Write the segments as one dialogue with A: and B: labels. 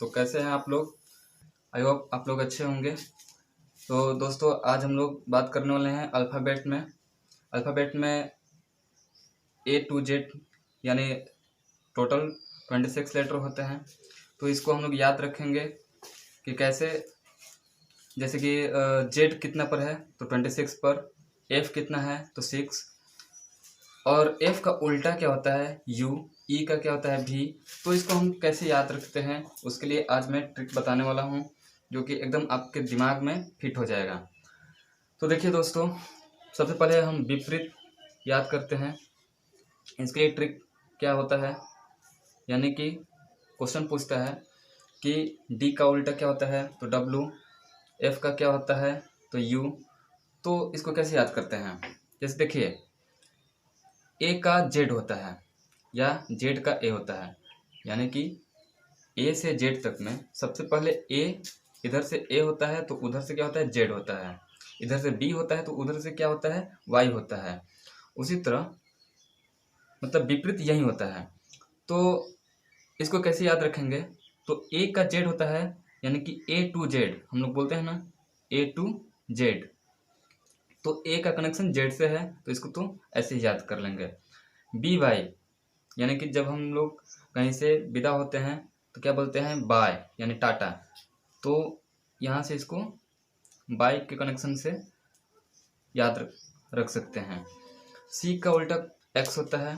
A: तो कैसे हैं आप लोग? आई होप आप लोग अच्छे होंगे। तो दोस्तों आज हम लोग बात करने वाले हैं अल्फ़ाबेट में ए टू जेड यानी टोटल 26 लेटर होते हैं। तो इसको हम लोग याद रखेंगे कि कैसे, जैसे कि जेड कितना पर है तो 26 पर, एफ कितना है तो 6, और एफ का उल्टा क्या होता है यू, ई का क्या होता है भी। तो इसको हम कैसे याद रखते हैं उसके लिए आज मैं ट्रिक बताने वाला हूँ जो कि एकदम आपके दिमाग में फिट हो जाएगा। तो देखिए दोस्तों, सबसे पहले हम विपरीत याद करते हैं। इसके लिए ट्रिक क्या होता है, यानी कि क्वेश्चन पूछता है कि डी का उल्टा क्या होता है तो डब्लू, एफ का क्या होता है तो यू। तो इसको कैसे याद करते हैं, जैसे देखिए ए का जेड होता है या जेड का ए होता है, यानी कि ए से जेड तक में सबसे पहले ए, इधर से ए होता है तो उधर से क्या होता है जेड होता है, इधर से बी होता है तो उधर से क्या होता है वाई होता है। उसी तरह मतलब विपरीत यही होता है। तो इसको कैसे याद रखेंगे, तो ए का जेड होता है यानी कि ए टू जेड हम लोग बोलते हैं ना, ए टू जेड। तो ए का कनेक्शन जेड से है तो इसको तो ऐसे ही याद कर लेंगे। बी वाई यानी कि जब हम लोग कहीं से विदा होते हैं तो क्या बोलते हैं बाय यानी टाटा। तो यहाँ से इसको बाय के कनेक्शन से याद रख सकते हैं। सी का उल्टा एक्स होता है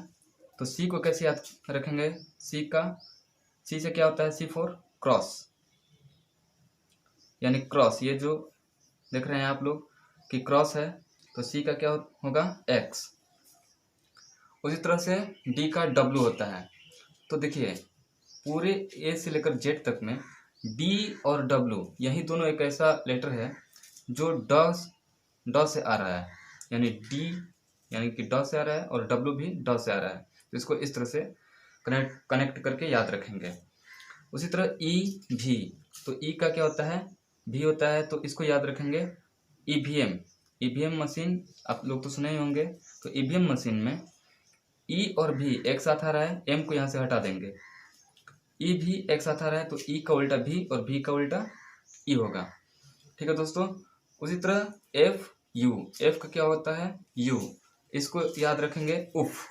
A: तो सी को कैसे याद रखेंगे, सी से क्या होता है सी फॉर क्रॉस, यानी क्रॉस, ये जो देख रहे हैं आप लोग कि क्रॉस है तो सी का क्या होगा एक्स। उसी तरह से डी का डब्लू होता है। तो देखिए पूरे ए से लेकर जेड तक में डी और डब्लू यही दोनों एक ऐसा लेटर है जो ड से आ रहा है, यानी डी यानी कि ड से आ रहा है और डब्लू भी ड से आ रहा है। तो इसको इस तरह से कनेक्ट करके याद रखेंगे। उसी तरह ई भी, तो ई का क्या होता है भी होता है तो इसको याद रखेंगे ईवीएम मशीन, आप लोग तो सुने ही होंगे। तो ईवीएम मशीन में ई और भी एक साथ आ रहा है, एम को यहाँ से हटा देंगे, ई भी एक साथ आ रहा है तो ई का उल्टा भी और भी का उल्टा ई होगा। ठीक है दोस्तों। उसी तरह एफ यू, एफ का क्या होता है यू, इसको याद रखेंगे उफ,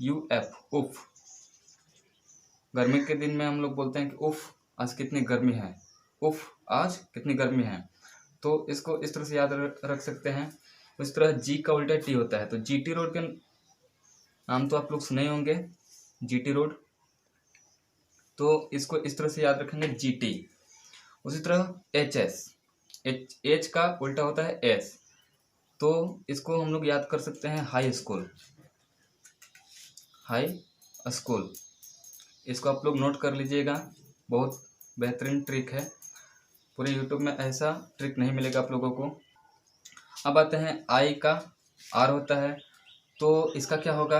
A: यू एफ उफ। गर्मी के दिन में हम लोग बोलते हैं कि उफ आज कितनी गर्मी है, उफ आज कितनी गर्मी है। तो इसको इस तरह से याद रख सकते हैं। उस तरह जी का उल्टा टी होता है तो जीटी रोड के नाम तो आप लोग सुने ही होंगे, जीटी रोड। तो इसको इस तरह से याद रखेंगे जीटी। उसी तरह एच एस, एच का उल्टा होता है एस, तो इसको हम लोग याद कर सकते हैं हाई स्कूल, हाई स्कूल। इसको आप लोग नोट कर लीजिएगा, बहुत बेहतरीन ट्रिक है, पूरे यूट्यूब में ऐसा ट्रिक नहीं मिलेगा आप लोगों को। अब आते हैं आई का आर होता है तो इसका क्या होगा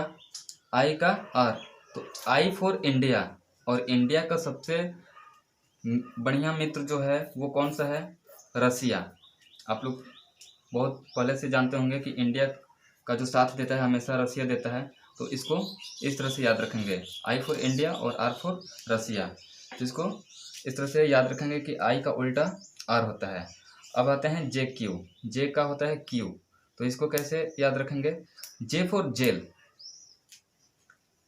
A: आई का आर, तो आई फॉर इंडिया, और इंडिया का सबसे बढ़िया मित्र जो है वो कौन सा है रसिया। आप लोग बहुत पहले से जानते होंगे कि इंडिया का जो साथ देता है हमेशा रसिया देता है। तो इसको इस तरह से याद रखेंगे, आई फॉर इंडिया और आर फॉर रसिया। तो इसको इस तरह से याद रखेंगे कि आई का उल्टा आर होता है। अब आते हैं जे क्यू, जे का होता है क्यू, तो इसको कैसे याद रखेंगे, J for jail,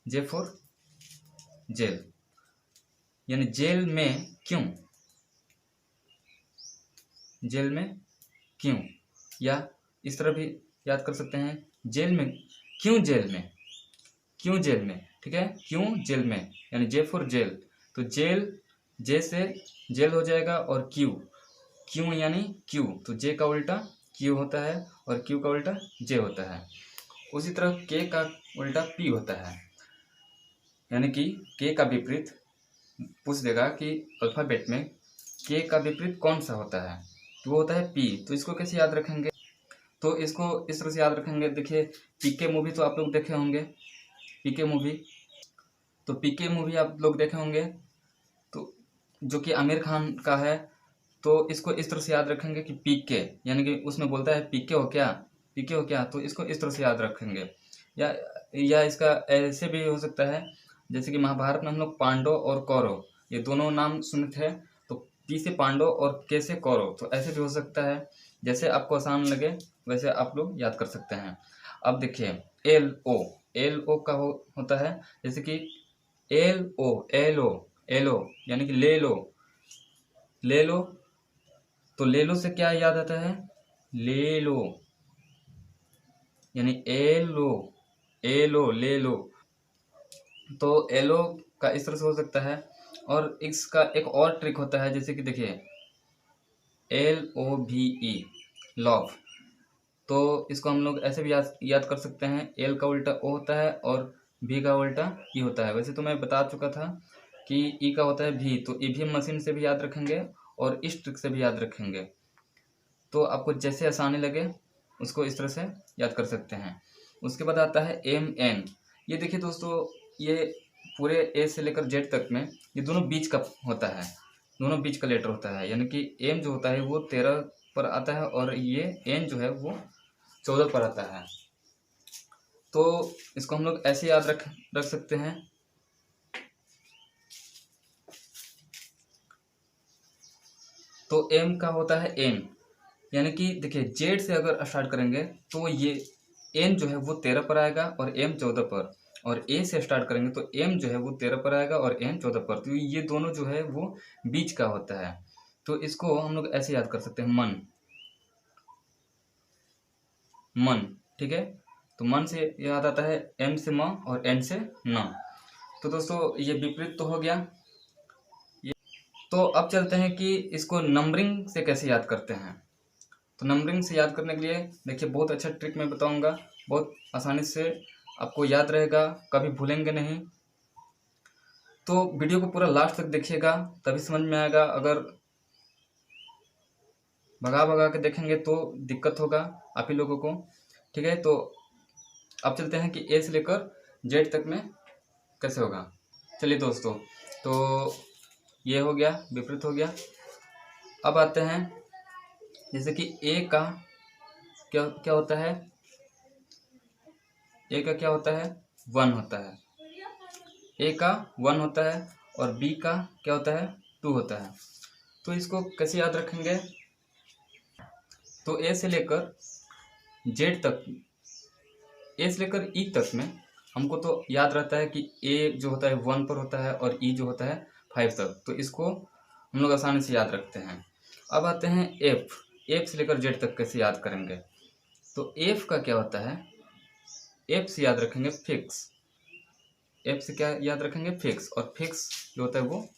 A: J for jail यानी जेल में क्यों, जेल में क्यों। या इस तरह भी याद कर सकते हैं जेल में क्यों, जेल में क्यों, जेल में, ठीक है क्यों जेल में, यानी जे फॉर जेल। तो जेल, जे से जेल हो जाएगा और क्यों यानी क्यू, तो जे का उल्टा क्यू होता है और क्यू का उल्टा जे होता है। उसी तरह के का उल्टा पी होता है, यानी कि के का विपरीत पूछ देगा कि अल्फाबेट में के का विपरीत कौन सा होता है, तो वो होता है पी। तो इसको कैसे याद रखेंगे, तो इसको इस तरह से याद रखेंगे। देखिए पीके मूवी तो आप लोग देखे होंगे, पीके मूवी, तो पीके मूवी आप लोग देखे होंगे तो जो कि आमिर खान का है। तो इसको इस तरह से याद रखेंगे कि पीके, यानी कि उसमें बोलता है पीके हो क्या, पीके हो क्या, तो इसको इस तरह से याद रखेंगे। या इसका ऐसे भी हो सकता है जैसे कि महाभारत में हम लोग पांडव और कौरव, ये दोनों नाम सुने थे। तो पी से पांडव और के से कौरव, तो ऐसे भी हो सकता है। जैसे आपको आसान लगे वैसे आप लोग याद कर सकते हैं। अब देखिए एल ओ का होता है, जैसे कि एल ओ यानी कि ले लो। तो ले लो से क्या याद आता है, ले लो, यानी ले लो। तो एलो का इस तरह से हो सकता है। और इसका एक और ट्रिक होता है, जैसे कि देखिए LOVE लव। तो इसको हम लोग ऐसे भी याद कर सकते हैं, एल का उल्टा ओ होता है और भी का उल्टा ई होता है। वैसे तो मैं बता चुका था कि ई का होता है भी, तो ईवीएम मशीन से भी याद रखेंगे और इस ट्रिक से भी याद रखेंगे। तो आपको जैसे आसानी लगे उसको इस तरह से याद कर सकते हैं। उसके बाद आता है MN। ये देखिए दोस्तों, ये पूरे ए से लेकर जेड तक में ये दोनों बीच का होता है, दोनों बीच का लेटर होता है। यानी कि एम जो होता है वो 13 पर आता है और ये एन जो है वो 14 पर आता है। तो इसको हम लोग ऐसे याद रख सकते हैं। तो एम का होता है एन, यानी कि देखिए जेड से अगर स्टार्ट करेंगे तो ये एन जो है वो 13 पर आएगा और एम 14 पर, और ए से स्टार्ट करेंगे तो एम जो है वो 13 पर आएगा और एन 14 पर। तो ये दोनों जो है वो बीच का होता है। तो इसको हम लोग ऐसे याद कर सकते हैं, मन, ठीक है। तो मन से याद आता है एम से म और एन से न। तो दोस्तों ये विपरीत तो हो गया। तो अब चलते हैं कि इसको नंबरिंग से कैसे याद करते हैं। तो नंबरिंग से याद करने के लिए देखिए बहुत अच्छा ट्रिक मैं बताऊंगा, बहुत आसानी से आपको याद रहेगा, कभी भूलेंगे नहीं। तो वीडियो को पूरा लास्ट तक देखिएगा तभी समझ में आएगा। अगर भगा भगा के देखेंगे तो दिक्कत होगा आप ही लोगों को, ठीक है। तो अब चलते हैं कि ए से लेकर जेड तक में कैसे होगा। चलिए दोस्तों, तो ये हो गया, विपरीत हो गया। अब आते हैं जैसे कि ए का क्या क्या होता है, ए का क्या होता है, 1 होता है। ए का 1 होता है और बी का क्या होता है, 2 होता है। तो इसको कैसे याद रखेंगे। तो ए से लेकर जेड तक, ए से लेकर ई तक में हमको तो याद रहता है कि ए जो होता है 1 पर होता है और ई जो होता है 5 तक। तो इसको हम लोग आसानी से याद रखते हैं। अब आते हैं एफ से लेकर जेड तक कैसे याद करेंगे। तो एफ का क्या होता है, एफ से याद रखेंगे फिक्स। एफ से क्या याद रखेंगे, फिक्स। और फिक्स जो होता है वो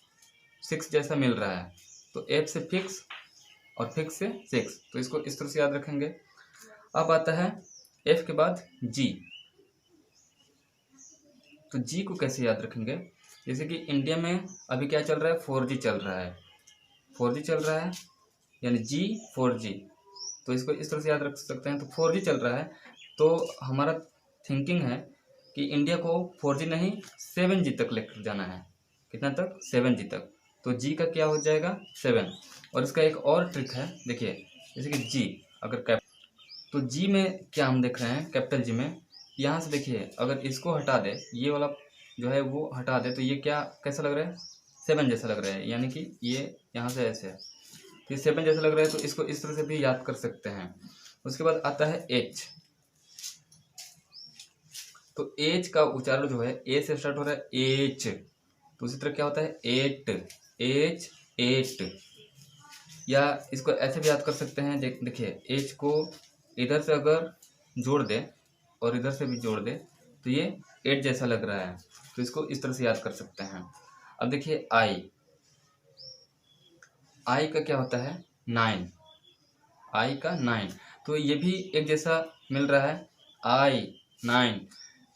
A: 6 जैसा मिल रहा है। तो एफ से फिक्स और फिक्स से 6, तो इसको इस तरह से याद रखेंगे। अब आता है एफ के बाद जी। तो जी को कैसे याद रखेंगे, जैसे कि इंडिया में अभी क्या चल रहा है, 4G चल रहा है, 4G चल रहा है, यानी जी 4G। तो इसको इस तरह से याद रख सकते हैं। तो 4G चल रहा है, तो हमारा थिंकिंग है कि इंडिया को 4G नहीं 7G तक लेकर जाना है। कितना तक, 7G तक। तो जी का क्या हो जाएगा, 7। और इसका एक और ट्रिक है, देखिए जैसे कि जी अगर तो जी में क्या हम देख रहे हैं, कैपिटल जी में यहाँ से देखिए अगर इसको हटा दे, ये वाला जो है वो हटा दे, तो ये क्या कैसा लग रहा है, 7 जैसा लग रहा है। यानी कि ये यहाँ से ऐसे है, तो 7 जैसा लग रहा है। तो इसको इस तरह से भी याद कर सकते हैं। उसके बाद आता है एच। तो एच का उच्चारण जो है ए से स्टार्ट हो रहा है, एच। तो उसी तरह क्या होता है, एट। या इसको ऐसे भी याद कर सकते हैं, देखिए एच को इधर से अगर जोड़ दे और इधर से भी जोड़ दे तो ये 8 जैसा लग रहा है। तो इसको इस तरह से याद कर सकते हैं। अब देखिए आई का क्या होता है, 9। आई का 9, तो ये भी एक जैसा मिल रहा है, आई 9।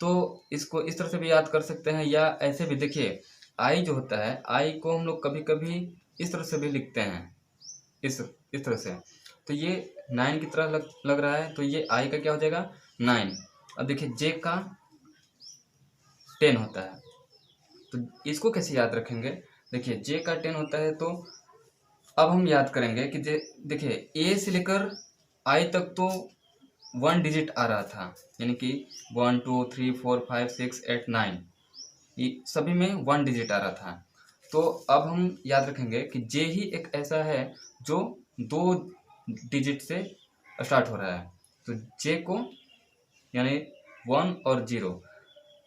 A: तो इसको इस तरह से भी याद कर सकते हैं। या ऐसे भी देखिए आई जो होता है, आई को हम लोग कभी कभी इस तरह से भी लिखते हैं, इस तरह से। तो ये 9 की तरह लग रहा है, तो ये आई का क्या हो जाएगा, 9। अब देखिए जे का 10 होता है। तो इसको कैसे याद रखेंगे, देखिए जे का 10 होता है। तो अब हम याद करेंगे कि देखिए ए से लेकर आई तक तो 1 डिजिट आ रहा था, यानी कि 1 2 3 4 5 6 8 9, ये सभी में 1 डिजिट आ रहा था। तो अब हम याद रखेंगे कि जे ही एक ऐसा है जो 2 डिजिट से स्टार्ट हो रहा है। तो जे को यानी 1 और 0,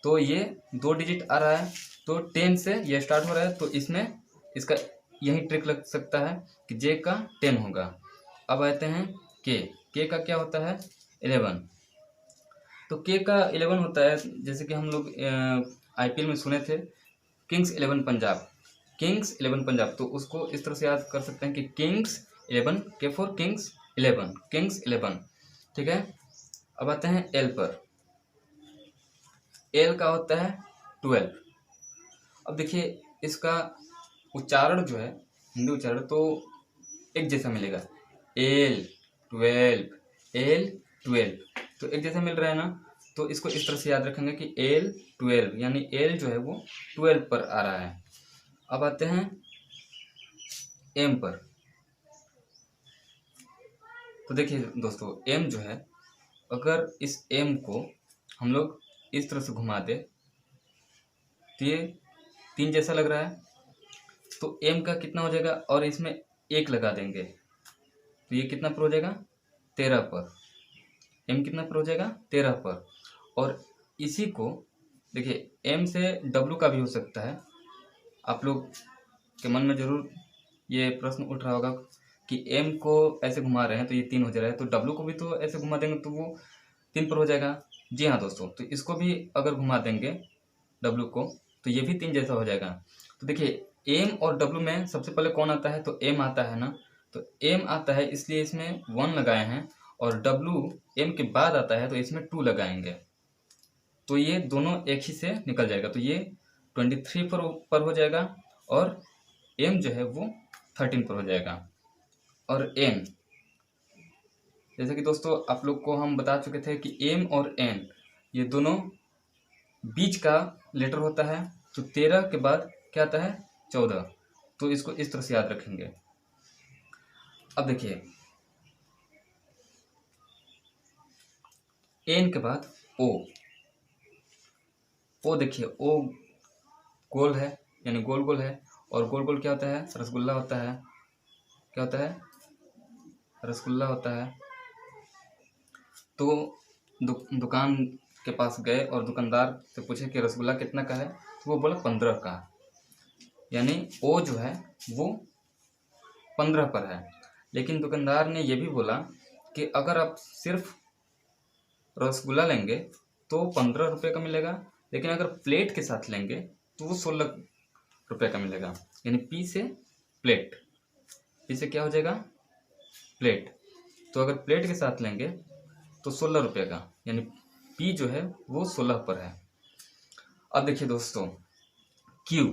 A: तो ये 2 डिजिट आ रहा है, तो 10 से ये स्टार्ट हो रहा है, तो इसमें इसका यही ट्रिक लग सकता है कि जे का 10 होगा। अब आते हैं के का क्या होता है 11। तो के का 11 होता है, जैसे कि हम लोग आईपीएल में सुने थे किंग्स 11 पंजाब, किंग्स 11 पंजाब, तो उसको इस तरह से याद कर सकते हैं कि किंग्स 11, के फॉर किंग्स 11, किंग्स 11। ठीक है। अब आते हैं एल पर, एल का होता है 12। अब देखिए इसका उच्चारण जो है, हिंदी उच्चारण तो एक जैसा मिलेगा, एल 12, एल 12, तो एक जैसा मिल रहा है ना। तो इसको इस तरह से याद रखेंगे कि एल 12, यानी एल जो है वो 12 पर आ रहा है। अब आते हैं एम पर। तो देखिए दोस्तों, एम जो है, अगर इस एम को हम लोग इस तरह से घुमा दे तो ये 3 जैसा लग रहा है, तो एम का कितना हो जाएगा, और इसमें 1 लगा देंगे तो ये कितना पर हो जाएगा 13 पर। एम कितना पर हो जाएगा 13 पर। और इसी को देखिए एम से डब्लू का भी हो सकता है। आप लोग के मन में जरूर ये प्रश्न उठ रहा होगा कि एम को ऐसे घुमा रहे हैं तो ये 3 हो जा रहा है, तो डब्लू को भी तो ऐसे घुमा देंगे तो वो 3 पर हो जाएगा। जी हाँ दोस्तों, तो इसको भी अगर घुमा देंगे डब्लू को तो ये भी 3 जैसा हो जाएगा। तो देखिए एम और डब्लू में सबसे पहले कौन आता है, तो एम आता है ना, तो एम आता है इसलिए इसमें 1 लगाए हैं, और डब्लू एम के बाद आता है तो इसमें 2 लगाएंगे, तो ये दोनों एक ही से निकल जाएगा, तो ये 23 पर हो जाएगा, और एम जो है वो 13 पर हो जाएगा। और एन, जैसे कि दोस्तों आप लोग को हम बता चुके थे कि एम और एन ये दोनों बीच का लेटर होता है, तो 13 के बाद क्या आता है 14, तो इसको इस तरह से याद रखेंगे। अब देखिए एन के बाद ओ, ओ देखिए ओ गोल है, यानी गोल गोल है, और गोल गोल क्या होता है रसगुल्ला होता है, क्या होता है रसगुल्ला होता है। तो दुकान के पास गए और दुकानदार से पूछे कि रसगुल्ला कितना का है, तो वो बोला 15 का, यानी ओ जो है वो 15 पर है। लेकिन दुकानदार ने ये भी बोला कि अगर आप सिर्फ रसगुल्ला लेंगे तो 15 रुपये का मिलेगा, लेकिन अगर प्लेट के साथ लेंगे तो वो 16 रुपये का मिलेगा, यानी पी से प्लेट, पी से क्या हो जाएगा प्लेट, तो अगर प्लेट के साथ लेंगे तो 16 रुपये का, यानी पी जो है वो 16 पर है। अब देखिए दोस्तों क्यू,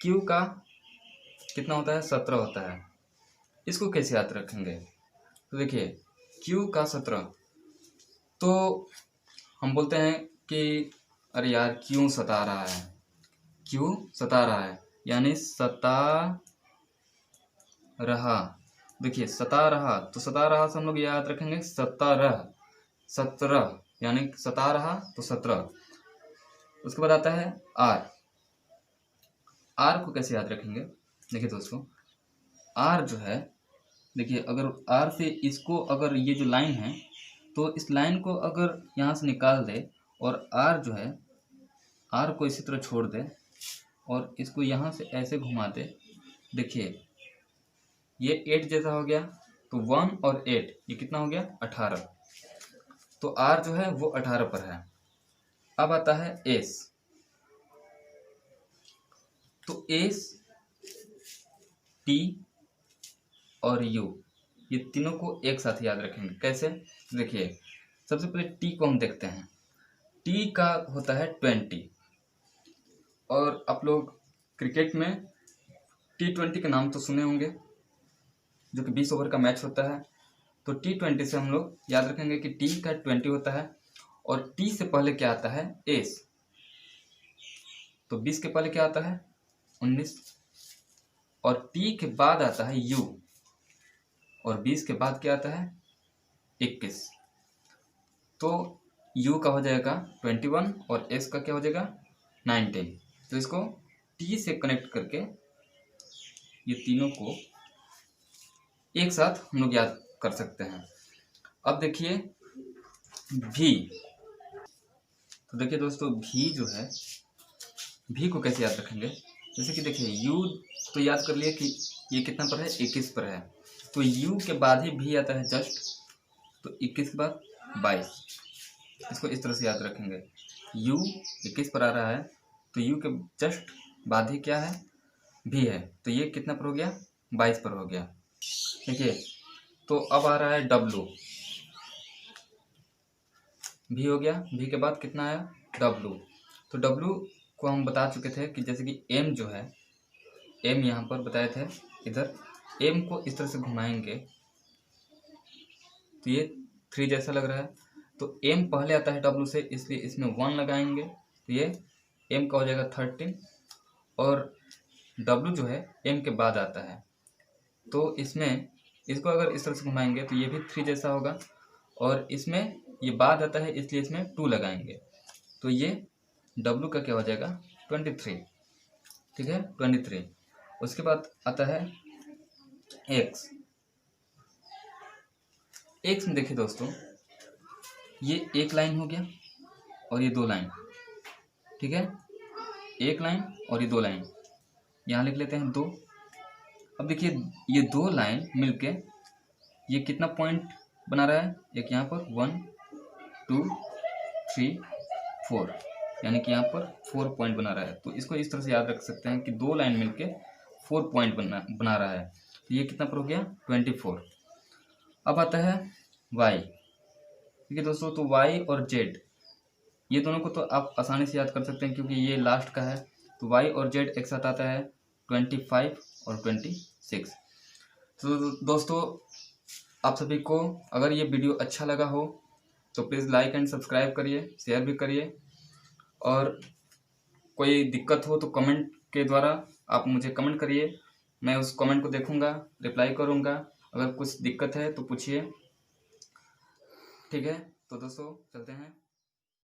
A: क्यू का कितना होता है 17 होता है, इसको कैसे याद रखेंगे, तो देखिए क्यू का 17, तो हम बोलते हैं कि अरे यार क्यों सता रहा है, क्यों सता रहा है, यानी सता रहा। देखिए सता रहा, तो सता रहा से हम लोग याद रखेंगे 17, 17 यानी सता रहा तो 17। उसके बाद आता है आर, आर को कैसे याद रखेंगे, देखिए दोस्तों आर जो है, देखिए अगर आर से इसको, अगर ये जो लाइन है तो इस लाइन को अगर यहाँ से निकाल दे और आर जो है, आर को इसी तरह छोड़ दे और इसको यहाँ से ऐसे घुमा दे, देखिए ये 8 जैसा हो गया, तो 1 और 8 ये कितना हो गया 18, तो आर जो है वो 18 पर है। अब आता है एस, तो एस, टी और यू ये तीनों को एक साथ याद रखेंगे, कैसे, देखिए सबसे पहले टी को हम देखते हैं, टी का होता है 20, और आप लोग क्रिकेट में T20 के नाम तो सुने होंगे, जो कि 20 ओवर का मैच होता है, तो T20 से हम लोग याद रखेंगे कि टी का 20 होता है, और टी से पहले क्या आता है एस, तो 20 के पहले क्या आता है 19, और टी के बाद आता है यू, और 20 के बाद क्या आता है 21, तो यू का हो जाएगा 21 और एस का क्या हो जाएगा 19। तो इसको टी से कनेक्ट करके ये तीनों को एक साथ हम लोग याद कर सकते हैं। अब देखिए भी, तो देखिए दोस्तों भी जो है, भी को कैसे याद रखेंगे। जैसे कि देखिए यू तो याद कर लिए कि ये कितना पर है, 21 पर है, तो यू के बाद ही भी आता है जस्ट, तो 21 के बाद 22। इसको इस तरह से याद रखेंगे, यू 21 पर आ रहा है तो यू के जस्ट बाद ही क्या है, भी है, तो ये कितना पर हो गया, 22 पर हो गया। देखिए तो अब आ रहा है डब्लू, भी हो गया, भी के बाद कितना आया, डब्लू। तो डब्लू को हम बता चुके थे कि जैसे कि एम जो है, एम यहाँ पर बताए थे, इधर एम को इस तरह से घुमाएंगे तो ये 3 जैसा लग रहा है, तो एम पहले आता है डब्लू से, इसलिए इसमें 1 लगाएंगे तो ये एम का हो जाएगा 13, और डब्लू जो है एम के बाद आता है, तो इसमें इसको अगर इस तरह से घुमाएंगे तो ये भी 3 जैसा होगा, और इसमें ये बाद आता है इसलिए इसमें 2 लगाएंगे, तो ये डब्लू का क्या हो जाएगा, 23। ठीक है, 23। उसके बाद आता है एक्स। एक्स में देखिए दोस्तों, ये एक लाइन हो गया और ये 2 लाइन, ठीक है, एक लाइन और ये 2 लाइन, यहाँ लिख लेते हैं 2। अब देखिए ये 2 लाइन मिलके ये कितना पॉइंट बना रहा है, एक यहाँ पर 1 2 3 4, यानी कि यहाँ पर 4 पॉइंट बना रहा है, तो इसको इस तरह से याद रख सकते हैं कि 2 लाइन मिलके 4 पॉइंट बना रहा है, तो ये कितना पर हो गया, 24। अब आता है वाई। ठीक है दोस्तों, तो वाई और जेड ये दोनों को तो आप आसानी से याद कर सकते हैं क्योंकि ये लास्ट का है, तो वाई और जेड एक साथ आता है 25 और 26। तो दोस्तों आप सभी को अगर ये वीडियो अच्छा लगा हो तो प्लीज़ लाइक एंड सब्सक्राइब करिए, शेयर भी करिए, और कोई दिक्कत हो तो कमेंट के द्वारा आप मुझे कमेंट करिए, मैं उस कमेंट को देखूंगा, रिप्लाई करूंगा, अगर कुछ दिक्कत है तो पूछिए। ठीक है, तो दोस्तों चलते हैं।